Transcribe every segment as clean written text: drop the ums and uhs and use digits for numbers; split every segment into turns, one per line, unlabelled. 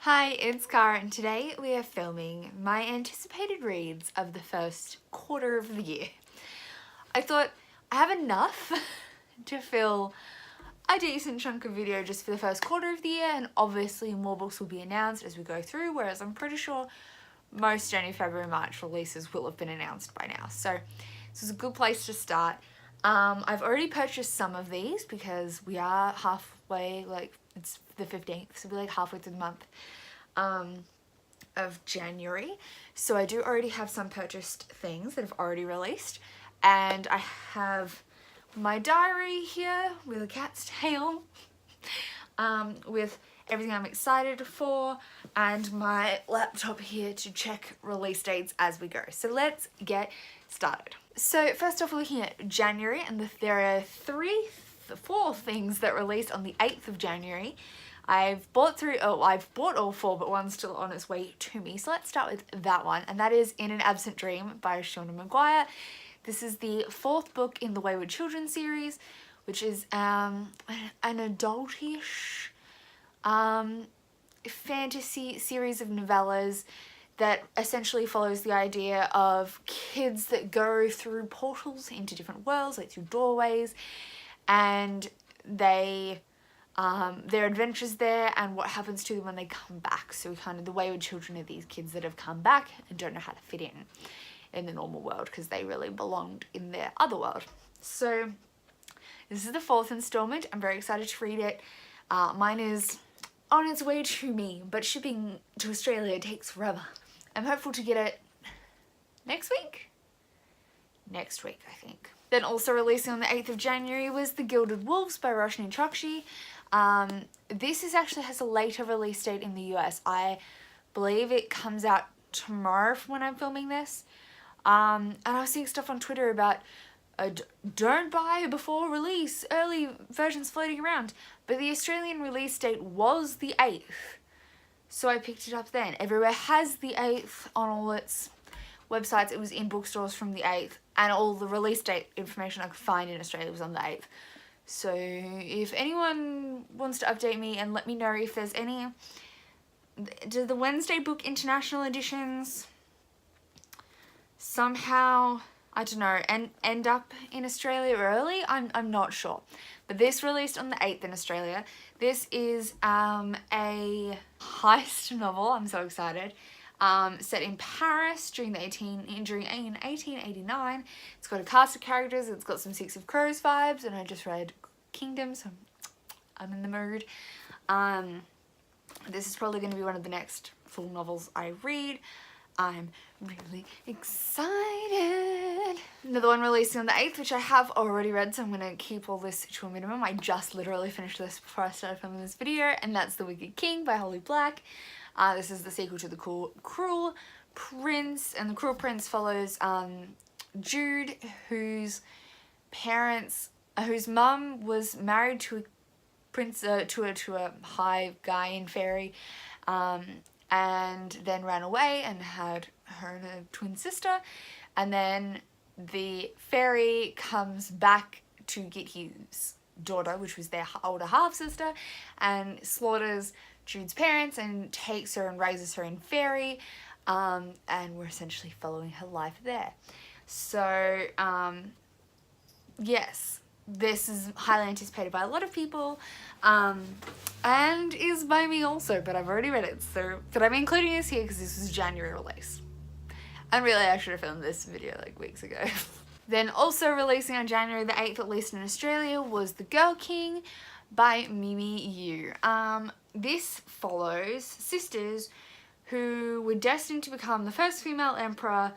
Hi, it's Cara and today we are filming my anticipated reads of the first quarter of the year. I thought I have enough to fill a decent chunk of video just for the first quarter of the year, and obviously more books will be announced as we go through, whereas I'm pretty sure most January, February, March releases will have been announced by now. So this is a good place to start. I've already purchased some of these because we are halfway, it's the 15th, so we're halfway through the month of January. So I do already have some purchased things that have already released, and I have my diary here with a cat's tail with everything I'm excited for, and my laptop here to check release dates as we go. So let's get started. So first off, we're looking at January, and there are four things that released on the 8th of January. I've bought all four, but one's still on its way to me. So let's start with that one, and that is In an Absent Dream by Shauna Maguire. This is the fourth book in the Wayward Children series, which is an adultish fantasy series of novellas that essentially follows the idea of kids that go through portals into different worlds, like through doorways, and their adventures there and what happens to them when they come back. So kind of the wayward children are these kids that have come back and don't know how to fit in the normal world because they really belonged in their other world. So this is the fourth installment. I'm very excited to read it. Mine is on its way to me, but shipping to Australia takes forever. I'm hopeful to get it next week, I think. Then also releasing on the 8th of January was The Gilded Wolves by Roshni Chokshi. This actually has a later release date in the US. I believe it comes out tomorrow from when I'm filming this. And I was seeing stuff on Twitter about don't buy before release, early versions floating around. But the Australian release date was the 8th. So I picked it up then. Everywhere has the 8th on all its websites. It was in bookstores from the 8th. And all the release date information I could find in Australia was on the 8th. So if anyone wants to update me and let me know if there's any... Do the Wednesday Book International editions somehow, I don't know, end up in Australia early? I'm not sure. But this released on the 8th in Australia. This is a heist novel. I'm so excited. Set in Paris during 1889. It's got a cast of characters. It's got some Six of Crows vibes, and I just read Kingdom, so I'm in the mood. This is probably going to be one of the next full novels I read. I'm really excited. Another one releasing on the 8th, which I have already read, so I'm going to keep all this to a minimum. I just literally finished this before I started filming this video, and that's The Wicked King by Holly Black. This is the sequel to The Cruel Prince, and The Cruel Prince follows Jude, whose mum was married to a prince, to a high guy in fairy, and then ran away and had her and a twin sister, and then the fairy comes back to get his daughter, which was their older half-sister, and slaughters Jude's parents and takes her and raises her in fairy, and we're essentially following her life there. So yes, this is highly anticipated by a lot of people, and is by me also, but I've already read it, so but I'm including this here because this was a January release. And really I should have filmed this video weeks ago. Then also releasing on January the 8th, at least in Australia, was The Girl King by Mimi Yu. This follows sisters who were destined to become the first female emperor,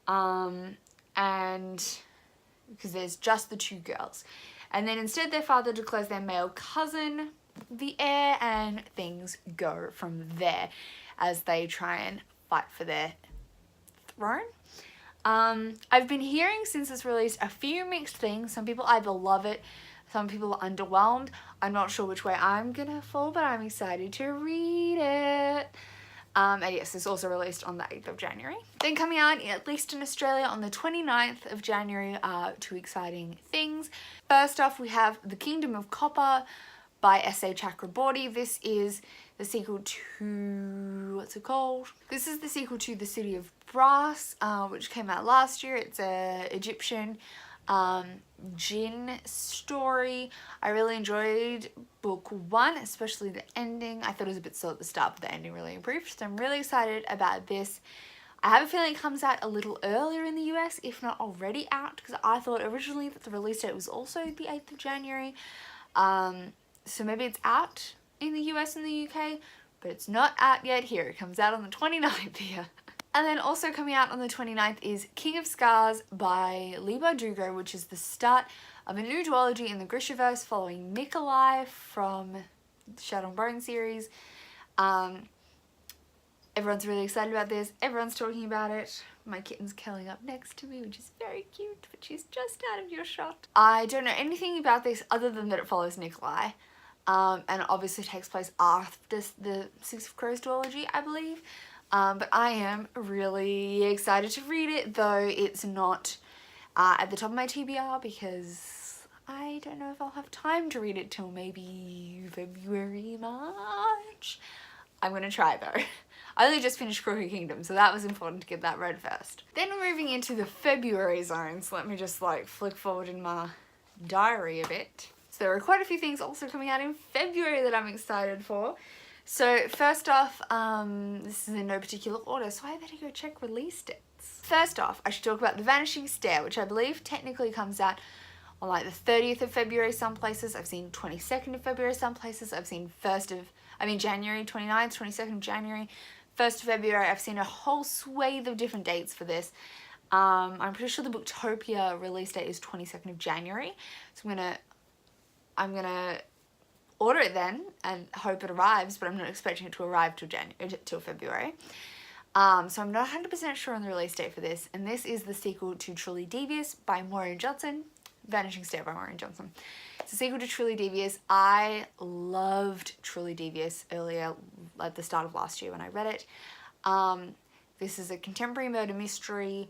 and because there's just the two girls. And then instead their father declares their male cousin the heir, and things go from there as they try and fight for their throne. I've been hearing since this released a few mixed things. Some people either love it, some people are underwhelmed. I'm not sure which way I'm gonna fall, but I'm excited to read it. And yes, this also released on the 8th of January. Then coming out, at least in Australia, on the 29th of January, are two exciting things. First off, we have The Kingdom of Copper by S.A. Chakraborty. This is the sequel to, what's it called? This is the sequel to The City of Brass, which came out last year. It's a Egyptian jinn story. I really enjoyed book 1, especially the ending. I thought it was a bit slow at the start, but the ending really improved. So I'm really excited about this. I have a feeling it comes out a little earlier in the US, if not already out, because I thought originally that the release date was also the 8th of January. So maybe it's out in the US and the UK, but it's not out yet here. It comes out on the 29th here. And then also coming out on the 29th is King of Scars by Leigh Bardugo, which is the start of a new duology in the Grishaverse following Nikolai from the Shadow and Bone series. Everyone's really excited about this. Everyone's talking about it. My kitten's curling up next to me, which is very cute, but she's just out of your shot. I don't know anything about this other than that it follows Nikolai. And obviously takes place after the Six of Crows duology, I believe. But I am really excited to read it, though it's not at the top of my TBR because I don't know if I'll have time to read it till maybe February, March. I'm gonna try though. I only just finished Crooked Kingdom, so that was important to get that read first. Then we're moving into the February zone, so let me just like flick forward in my diary a bit. So there are quite a few things also coming out in February that I'm excited for. So first off, this is in no particular order, so I better go check release dates. First off, I should talk about The Vanishing Stair, which I believe technically comes out on like the 30th of February some places. I've seen 22nd of February some places. I've seen January 29th, 22nd of January, 1st of February. I've seen a whole swathe of different dates for this. I'm pretty sure the Booktopia release date is 22nd of January. So I'm gonna order it then and hope it arrives, but I'm not expecting it to arrive till February. So I'm not 100% sure on the release date for this. And this is the sequel to Truly Devious by Maureen Johnson. Vanishing Stair by Maureen Johnson. It's a sequel to Truly Devious. I loved Truly Devious earlier at the start of last year when I read it. This is a contemporary murder mystery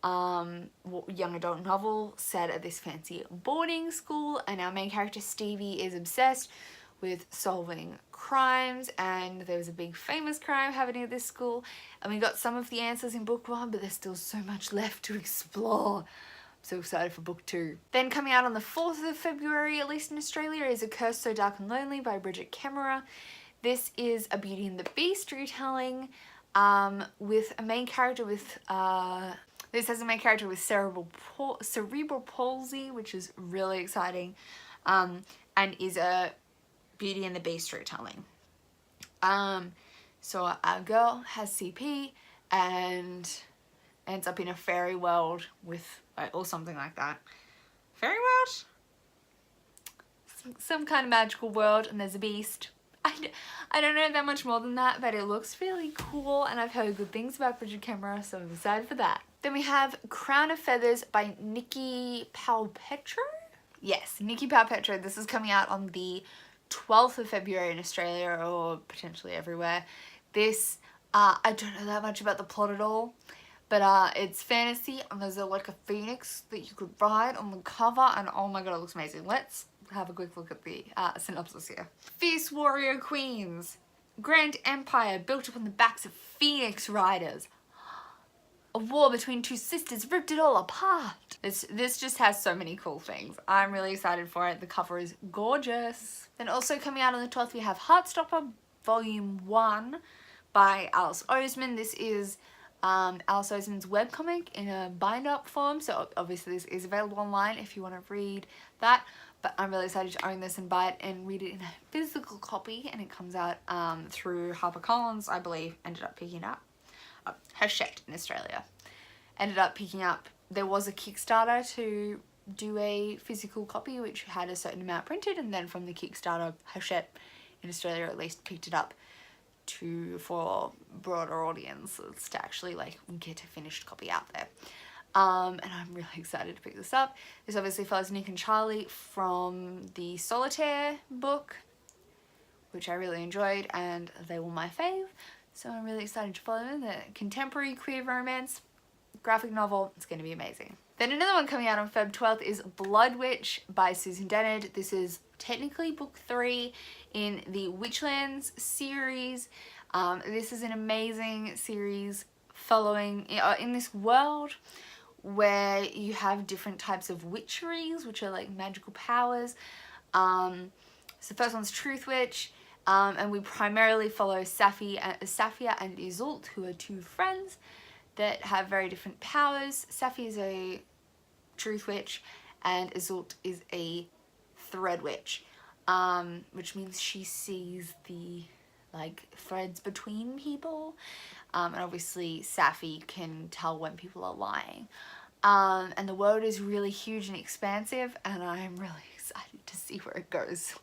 young adult novel set at this fancy boarding school, and our main character Stevie is obsessed with solving crimes, and there was a big famous crime happening at this school, and we got some of the answers in book 1, but there's still so much left to explore. So excited for book 2. Then coming out on the 4th of February, at least in Australia, is A Curse So Dark and Lonely by Bridget Kemmerer. This is a Beauty and the Beast retelling with a main character with this has a main character with cerebral palsy, which is really exciting, and is a Beauty and the Beast retelling. So our girl has CP and ends up in a fairy world with, or something like that. Fairy world? Some kind of magical world, and there's a beast. I don't know that much more than that, but it looks really cool, and I've heard good things about Bridget Kemmerer, so I'm excited for that. Then we have Crown of Feathers by Nikki Palpetro? Yes, Nikki Palpetro. This is coming out on the 12th of February in Australia, or potentially everywhere. This, I don't know that much about the plot at all, but it's fantasy, and there's like a phoenix that you could ride on the cover, and oh my god, it looks amazing. Let's have a quick look at the synopsis here. Fierce warrior queens. Grand empire built upon the backs of phoenix riders. A war between two sisters ripped it all apart. This just has so many cool things. I'm really excited for it. The cover is gorgeous. Then also coming out on the 12th, we have Heartstopper Volume 1 by Alice Oseman. This is Alice Oseman's webcomic in a bind-up form, so obviously this is available online if you want to read that. But I'm really excited to own this and buy it and read it in a physical copy, and it comes out through HarperCollins, I believe. Ended up picking up Hachette in Australia. Ended up picking up, there was a Kickstarter to do a physical copy which had a certain amount printed, and then from the Kickstarter, Hachette in Australia at least picked it up for broader audiences to actually like get a finished copy out there. And I'm really excited to pick this up. This obviously follows Nick and Charlie from the Solitaire book, which I really enjoyed, and they were my fave. So I'm really excited to follow them. The contemporary queer romance graphic novel. It's going to be amazing. Then another one coming out on Feb 12th is Blood Witch by Susan Dennard. This is technically book 3 in the Witchlands series. This is an amazing series following in this world where you have different types of witcheries, which are like magical powers. So the first one's Truth Witch, and we primarily follow Safia and Iseult, who are 2 friends that have very different powers. Safia is a Truth Witch and Iseult is a Thread Witch, which means she sees the like threads between people, and obviously Safi can tell when people are lying. And the world is really huge and expansive, and I'm really excited to see where it goes.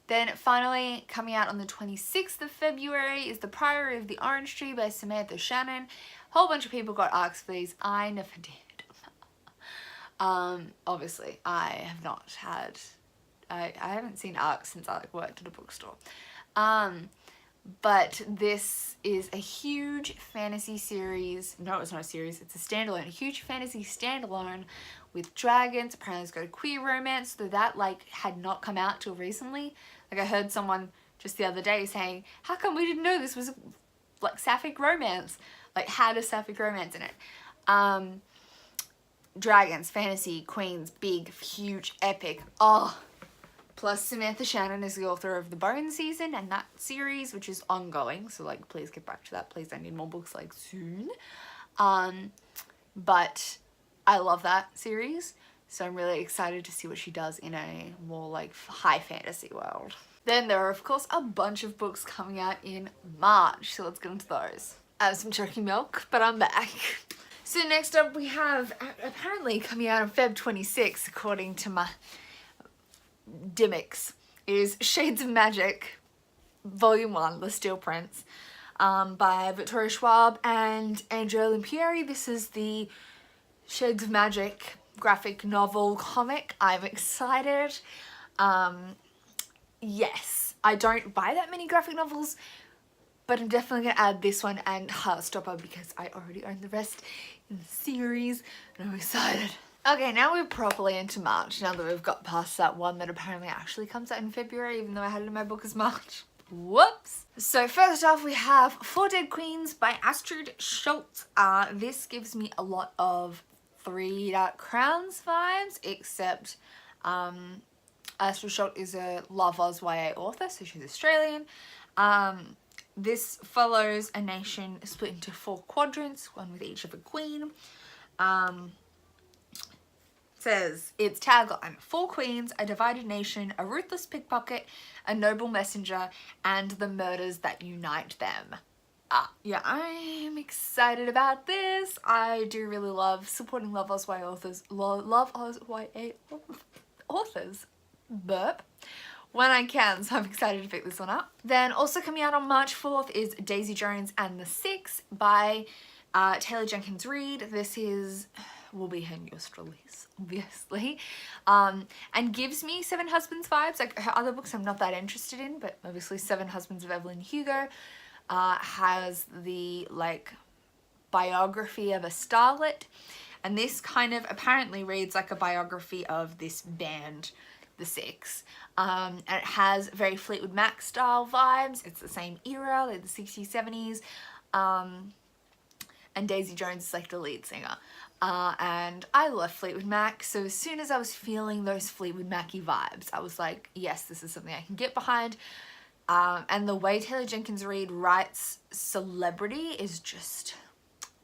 Then finally, coming out on the 26th of February is The Priory of the Orange Tree by Samantha Shannon. A whole bunch of people got arcs for these. I never did. Obviously, I have not had... I haven't seen arcs since I like worked at a bookstore. But this is a huge fantasy series. No, it's not a series, it's a standalone. A huge fantasy standalone with dragons. Apparently it's got a queer romance, though that like had not come out till recently. Like I heard someone just the other day saying, how come we didn't know this was like sapphic romance? Like had a sapphic romance in it. Dragons, fantasy, queens, big, huge, epic. Oh. Plus Samantha Shannon is the author of the Bone season and that series, which is ongoing. So like, please get back to that. Please, I need more books like soon. But I love that series. So I'm really excited to see what she does in a more like high fantasy world. Then there are of course a bunch of books coming out in March. So let's get into those. I have some turkey milk, but I'm back. So next up we have apparently coming out on Feb 26, according to my Dimmicks, is Shades of Magic Volume 1, The Steel Prince, by Victoria Schwab and Andrea Limpieri. This is the Shades of Magic graphic novel comic. I'm excited. Yes, I don't buy that many graphic novels, but I'm definitely going to add this one and Heartstopper because I already own the rest in the series and I'm excited. Okay, now we're properly into March, now that we've got past that one that apparently actually comes out in February, even though I had it in my book as March. Whoops! So first off, we have Four Dead Queens by Astrid Schultz. This gives me a lot of Three Dark Crowns vibes, except Astrid Schultz is a Love Oz YA author, so she's Australian. This follows a nation split into 4 quadrants, one with each of a queen. Says its tagline: 4 queens, a divided nation, a ruthless pickpocket, a noble messenger, and the murders that unite them. Yeah, I'm excited about this. I do really love supporting Love Oz YA authors. Love Oz YA authors. Burp. When I can, so I'm excited to pick this one up. Then also coming out on March 4th is Daisy Jones and the Six by Taylor Jenkins Reid. This will be her newest release, obviously, and gives me Seven Husbands vibes. Like her other books I'm not that interested in, but obviously Seven Husbands of Evelyn Hugo has the like biography of a starlet, and this kind of apparently reads like a biography of this band, the Six, and it has very Fleetwood Mac style vibes. It's the same era, like the 60s, 70s, and Daisy Jones is like the lead singer. And I love Fleetwood Mac, so as soon as I was feeling those Fleetwood Mac-y vibes, I was like, yes, this is something I can get behind. And the way Taylor Jenkins Reid writes celebrity is just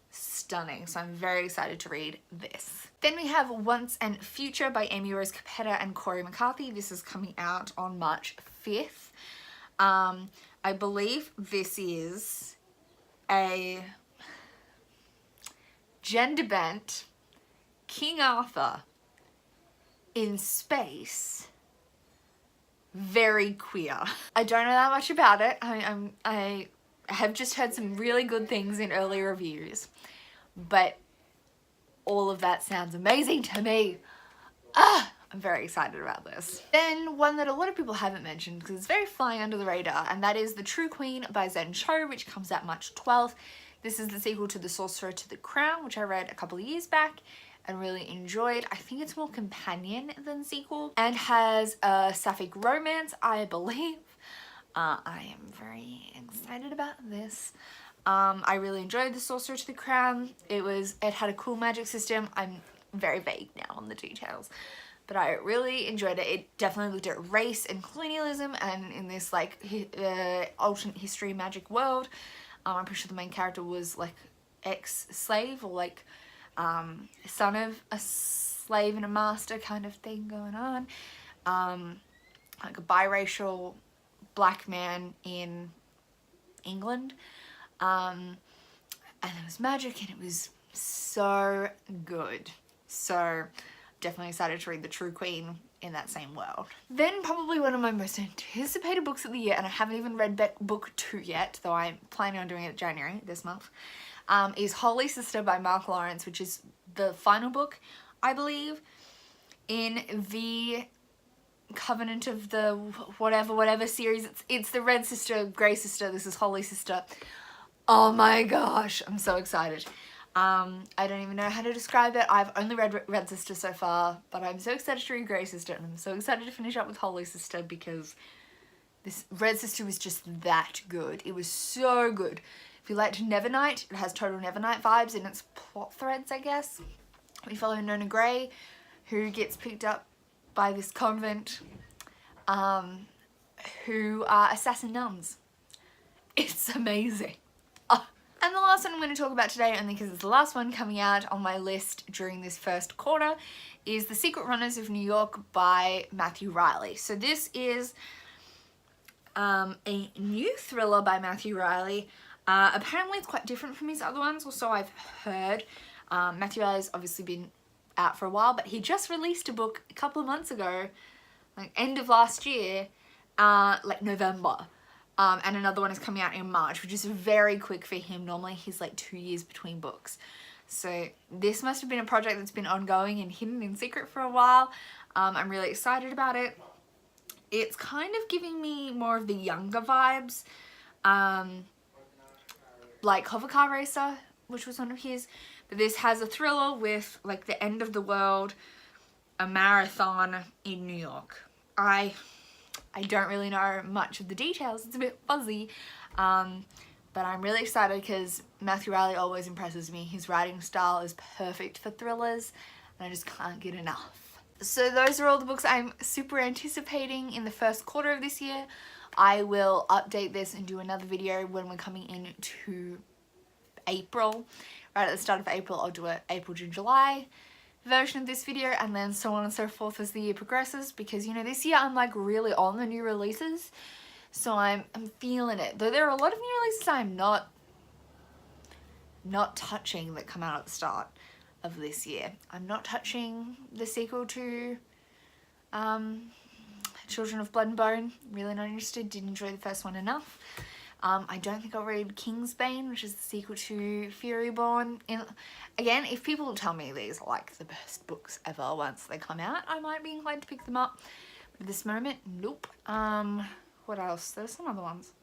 stunning, so I'm very excited to read this. Then we have Once and Future by Amy Rose Capetta and Corey McCarthy. This is coming out on March 5th. I believe this is a gender-bent King Arthur in space. Very queer. I don't know that much about it. I have just heard some really good things in early reviews, but all of that sounds amazing to me. I'm very excited about this. Then one that a lot of people haven't mentioned because it's very flying under the radar, and that is The True Queen by Zen Cho, which comes out March 12th. This is the sequel to The Sorcerer to the Crown, which I read a couple of years back. and really enjoyed. I think it's more companion than sequel, and has a sapphic romance, I believe. I am very excited about this. I really enjoyed The Sorcerer to the Crown. It had a cool magic system. I'm very vague now on the details, but I really enjoyed it. It definitely looked at race and colonialism, and in this like alternate history magic world. I'm pretty sure the main character was like ex-slave, or like son of a slave and a master kind of thing going on. Like a biracial black man in England. And there was magic, and it was so good. So definitely excited to read The True Queen in that same world. Then probably one of my most anticipated books of the year, and I haven't even read book 2 yet, though I'm planning on doing it January this month, is Holy Sister by Mark Lawrence, which is the final book, I believe, in the Covenant of the whatever series. It's the Red Sister, Grey Sister, this is Holy Sister. Oh my gosh, I'm so excited. I don't even know how to describe it. I've only read Red Sister so far, but I'm so excited to read Grey Sister, and I'm so excited to finish up with Holy Sister, because this Red Sister was just that good. It was so good. If you liked Nevernight, it has total Nevernight vibes in its plot threads, I guess. We follow Nona Grey, who gets picked up by this convent, who are assassin nuns. It's amazing. And the last one I'm going to talk about today, only because it's the last one coming out on my list during this first quarter, is The Secret Runners of New York by Matthew Riley. So this is a new thriller by Matthew Riley. Apparently it's quite different from his other ones, or so I've heard. Matthew Riley's obviously been out for a while, but he just released a book a couple of months ago, like end of last year, like November. And another one is coming out in March, which is very quick for him. Normally he's like 2 years between books. So this must have been a project that's been ongoing and hidden in secret for a while. I'm really excited about it. It's kind of giving me more of the younger vibes. Like Hovercar Racer, which was one of his. But this has a thriller with like the end of the world, a marathon in New York. I don't really know much of the details, it's a bit fuzzy, but I'm really excited because Matthew Riley always impresses me. His writing style is perfect for thrillers, and I just can't get enough. So those are all the books I'm super anticipating in the first quarter of this year. I will update this and do another video when we're coming into April. Right at the start of April, I'll do an April, June, July version of this video, and then so on and so forth as the year progresses, because you know this year I'm like really on the new releases, so I'm feeling it. Though there are a lot of new releases I'm not touching that come out at the start of this year. I'm not touching the sequel to Children of Blood and Bone. Really not interested, didn't enjoy the first one enough. I don't think I'll read Kingsbane, which is the sequel to Furyborn. Again, if people tell me these are like the best books ever once they come out, I might be inclined to pick them up. But at this moment, nope. What else? There's some other ones.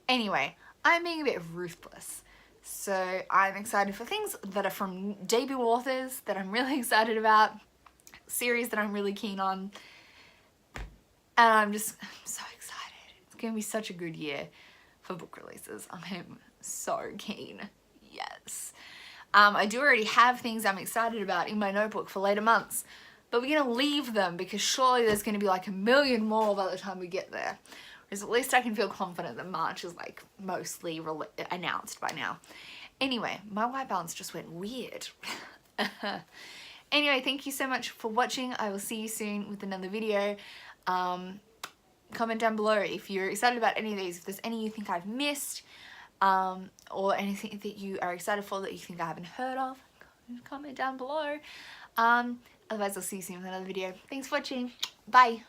Anyway, I'm being a bit ruthless. So I'm excited for things that are from debut authors that I'm really excited about, series that I'm really keen on. And I'm so excited. It's going to be such a good year for book releases. I'm so keen. Yes. I do already have things I'm excited about in my notebook for later months, but we're going to leave them because surely there's going to be like a million more by the time we get there. Whereas at least I can feel confident that March is like mostly announced by now. Anyway, my white balance just went weird. Anyway, thank you so much for watching. I will see you soon with another video. Comment down below if you're excited about any of these, if there's any you think I've missed, or anything that you are excited for that you think I haven't heard of. Comment down below. Otherwise I'll see you soon with another video. Thanks for watching. Bye.